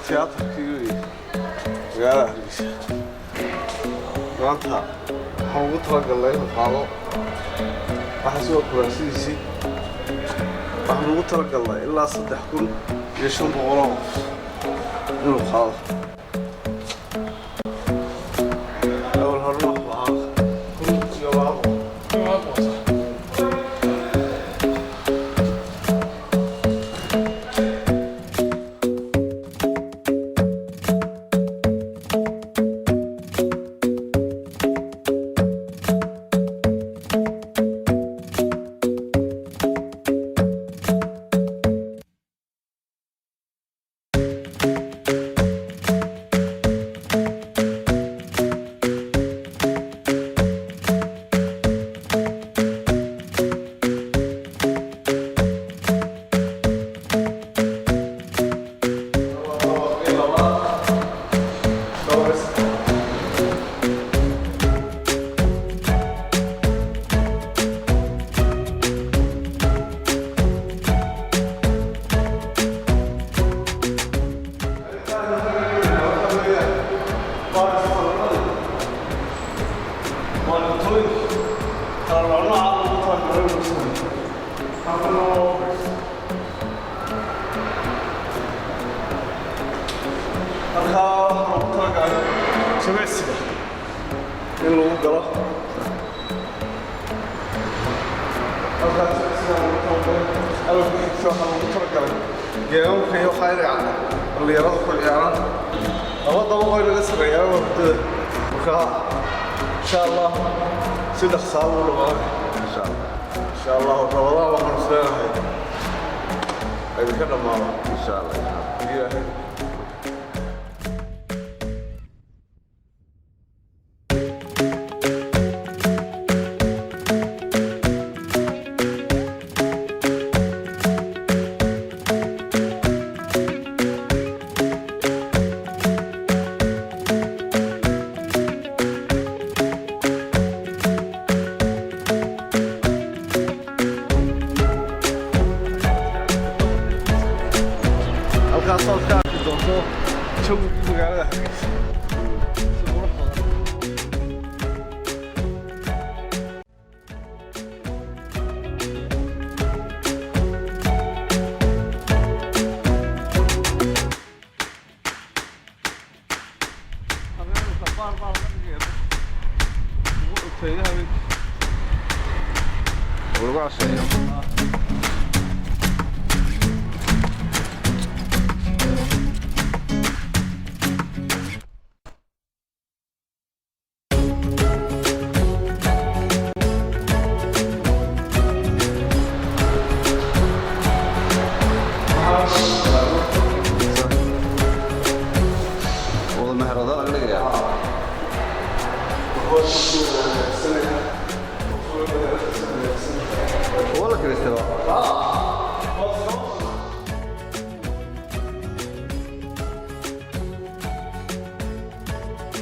tiyaatarkii magaalada Hargeysa maanta waxaan ugu talagalnay inuu qaado waxaa soo kuraasidiisii waxaan ugu talagalnay ilaa 3,500 qof inuu qaado أول هنروح معاك كل يوم عقب جمعسي إن لو قرأ أنا في شو مترك جاهم كيو خير يعني اللي يراد كل يعني أما ضوء غير الأسرة يا رب إن شاء الله سيد خسارة ولا إن شاء الله إن شاء الله والله ما نسينا هاي كنا مع إن شاء الله Kasal kaki dosto çabuk magaalada Hargeysa Burası